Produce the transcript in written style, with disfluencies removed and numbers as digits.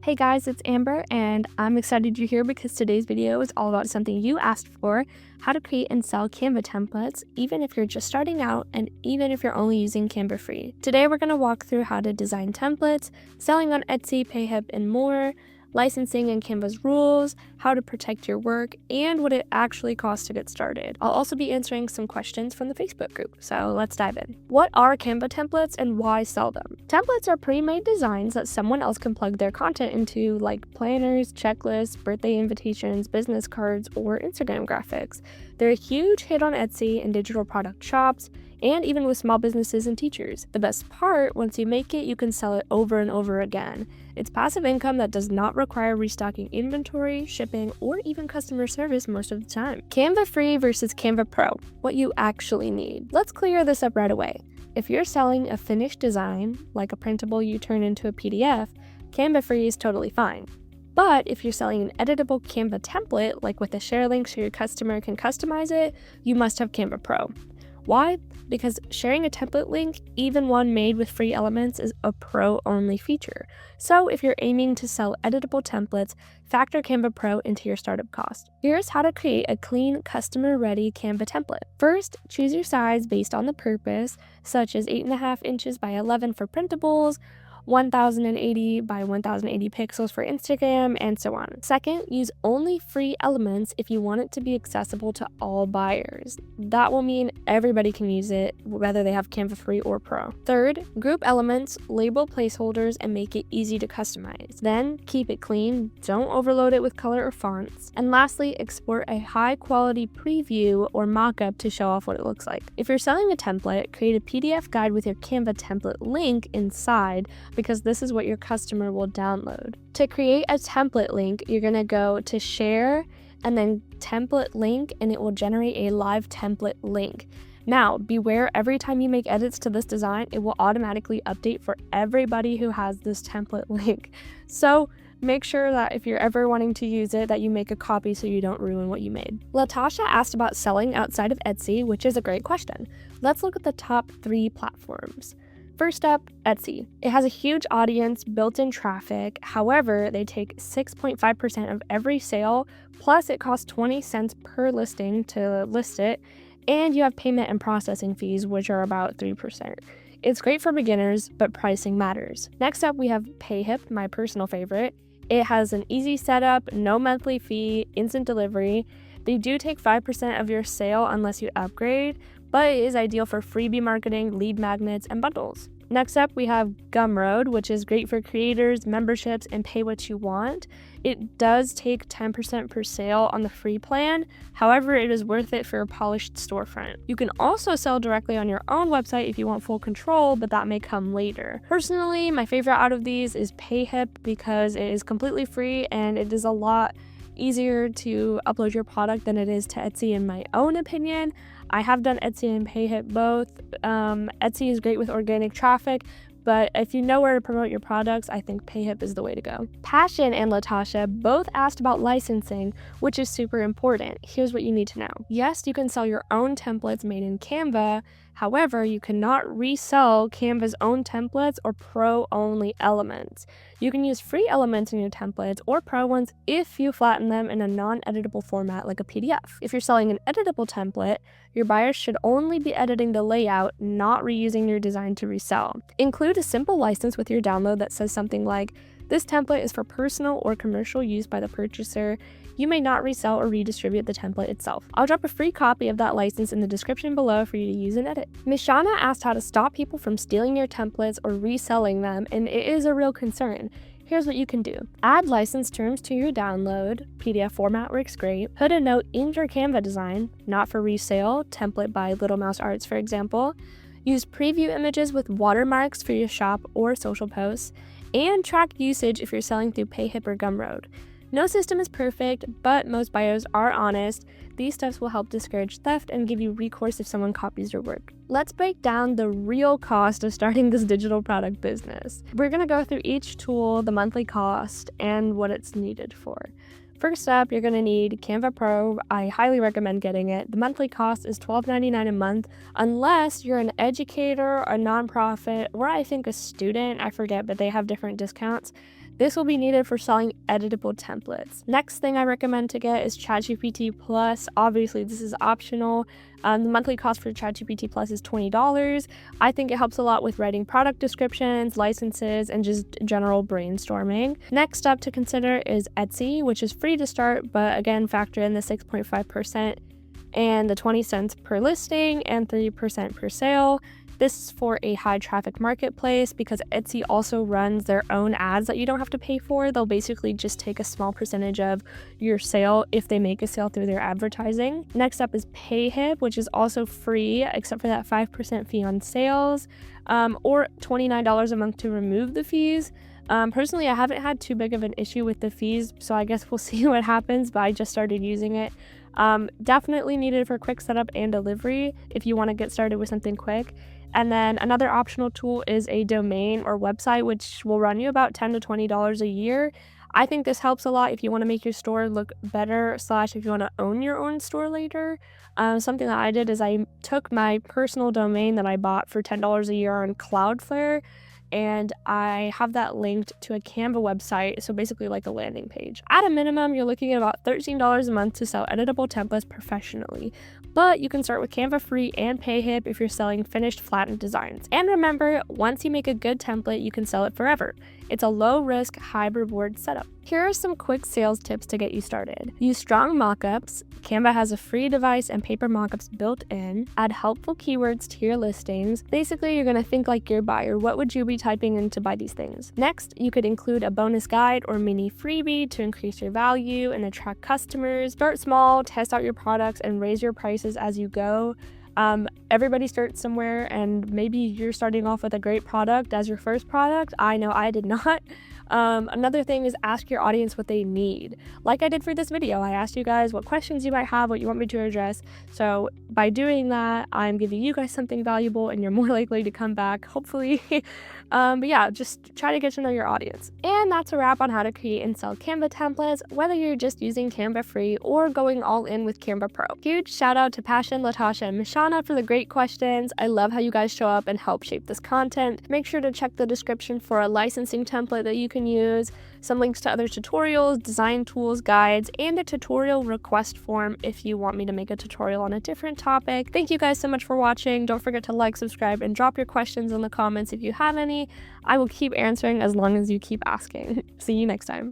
Hey guys, it's Amber, and I'm excited you're here because today's video is all about something you asked for: how to create and sell Canva templates, even if you're just starting out and even if you're only using Canva free. Today, we're going to walk through how to design templates, selling on Etsy, Payhip, and more, licensing and Canva's rules, how to protect your work, and what it actually costs to get started. I'll also be answering some questions from the Facebook group, so let's dive in. What are Canva templates and why sell them? Templates are pre-made designs that someone else can plug their content into, like planners, checklists, birthday invitations, business cards, or Instagram graphics. They're a huge hit on Etsy and digital product shops, and even with small businesses and teachers. The best part, once you make it, you can sell it over and over again. It's passive income that does not require restocking inventory, shipping, or even customer service most of the time. Canva Free versus Canva Pro, what you actually need. Let's clear this up right away. If you're selling a finished design, like a printable you turn into a PDF, Canva Free is totally fine. But if you're selling an editable Canva template, like with a share link so your customer can customize it, you must have Canva Pro. Why? Because sharing a template link, even one made with free elements, is a pro-only feature. So if you're aiming to sell editable templates, factor Canva Pro into your startup cost. Here's how to create a clean, customer-ready Canva template. First, choose your size based on the purpose, such as 8.5 inches by 11 for printables, 1080 by 1080 pixels for Instagram, and so on. Second, use only free elements if you want it to be accessible to all buyers. That will mean everybody can use it, whether they have Canva Free or Pro. Third, group elements, label placeholders, and make it easy to customize. Then, keep it clean, don't overload it with color or fonts. And lastly, export a high-quality preview or mock-up to show off what it looks like. If you're selling a template, create a PDF guide with your Canva template link inside, because this is what your customer will download. To create a template link, you're going to go to share and then template link, and it will generate a live template link. Now, beware, every time you make edits to this design, it will automatically update for everybody who has this template link. So make sure that if you're ever wanting to use it, that you make a copy so you don't ruin what you made. Latasha asked about selling outside of Etsy, which is a great question. Let's look at the top 3 platforms. First up, Etsy. It has a huge audience, built-in traffic. However, they take 6.5% of every sale, plus it costs 20 cents per listing to list it, and you have payment and processing fees, which are about 3%. It's great for beginners, but pricing matters. Next up, we have Payhip, my personal favorite. It has an easy setup, no monthly fee, instant delivery. They do take 5% of your sale unless you upgrade, but it is ideal for freebie marketing, lead magnets, and bundles. Next up, we have Gumroad, which is great for creators, memberships, and pay what you want. It does take 10% per sale on the free plan. However, it is worth it for a polished storefront. You can also sell directly on your own website if you want full control, but that may come later. Personally, my favorite out of these is Payhip because it is completely free and it is a lot easier to upload your product than it is to Etsy, in my own opinion. I have done Etsy and Payhip both. Etsy is great with organic traffic, but if you know where to promote your products, I think Payhip is the way to go. Pashion and Latasha both asked about licensing, which is super important. Here's what you need to know. Yes, you can sell your own templates made in Canva. However, you cannot resell Canva's own templates or pro-only elements. You can use free elements in your templates or pro ones if you flatten them in a non-editable format like a PDF. If you're selling an editable template, your buyers should only be editing the layout, not reusing your design to resell. Include a simple license with your download that says something like, "This template is for personal or commercial use by the purchaser. You may not resell or redistribute the template itself." I'll drop a free copy of that license in the description below for you to use and edit. Mishana asked how to stop people from stealing your templates or reselling them, and it is a real concern. Here's what you can do. Add license terms to your download. PDF format works great. Put a note in your Canva design, not for resale, template by Little Mouse Arts, for example. Use preview images with watermarks for your shop or social posts, and track usage if you're selling through Payhip or Gumroad. No system is perfect, but most buyers are honest. These steps will help discourage theft and give you recourse if someone copies your work. Let's break down the real cost of starting this digital product business. We're going to go through each tool, the monthly cost, and what it's needed for. First up, you're going to need Canva Pro. I highly recommend getting it. The monthly cost is $12.99 a month, unless you're an educator, a nonprofit, or I think a student. I forget, but they have different discounts. This will be needed for selling editable templates. Next thing I recommend to get is ChatGPT Plus. Obviously, this is optional. The monthly cost for ChatGPT Plus is $20. I think it helps a lot with writing product descriptions, licenses, and just general brainstorming. Next up to consider is Etsy, which is free to start, but again, factor in the 6.5% and the 20 cents per listing and 3% per sale. This is for a high traffic marketplace because Etsy also runs their own ads that you don't have to pay for. They'll basically just take a small percentage of your sale if they make a sale through their advertising. Next up is Payhip, which is also free except for that 5% fee on sales, or $29 a month to remove the fees. Personally, I haven't had too big of an issue with the fees, so I guess we'll see what happens, but I just started using it. Definitely needed for quick setup and delivery if you want to get started with something quick. And then another optional tool is a domain or website, which will run you about $10 to $20 a year. I think this helps a lot if you want to make your store look better, / if you want to own your own store later. Something that I did is I took my personal domain that I bought for $10 a year on Cloudflare, and I have that linked to a Canva website, so basically like a landing page. At a minimum, you're looking at about $13 a month to sell editable templates professionally, but you can start with Canva free and Payhip if you're selling finished flattened designs. And remember, once you make a good template, you can sell it forever. It's a low-risk, high-reward setup. Here are some quick sales tips to get you started. Use strong mockups. Canva has a free device and paper mockups built in. Add helpful keywords to your listings. Basically, you're going to think like your buyer. What would you be typing in to buy these things? Next, you could include a bonus guide or mini freebie to increase your value and attract customers. Start small, test out your products, and raise your prices as you go. Everybody starts somewhere, and maybe you're starting off with a great product as your first product. I know I did not. Another thing is ask your audience what they need. Like I did for this video, I asked you guys what questions you might have, what you want me to address. So by doing that, I'm giving you guys something valuable and you're more likely to come back, hopefully. But yeah, just try to get to know your audience. And that's a wrap on how to create and sell Canva templates, whether you're just using Canva free or going all in with Canva Pro. Huge shout out to Pashion, Latasha, and Mishana for the great questions. I love how you guys show up and help shape this content. Make sure to check the description for a licensing template that you can use, some links to other tutorials, design tools, guides, and a tutorial request form if you want me to make a tutorial on a different topic. Thank you guys so much for watching. Don't forget to like, subscribe, and drop your questions in the comments if you have any. I will keep answering as long as you keep asking. See you next time.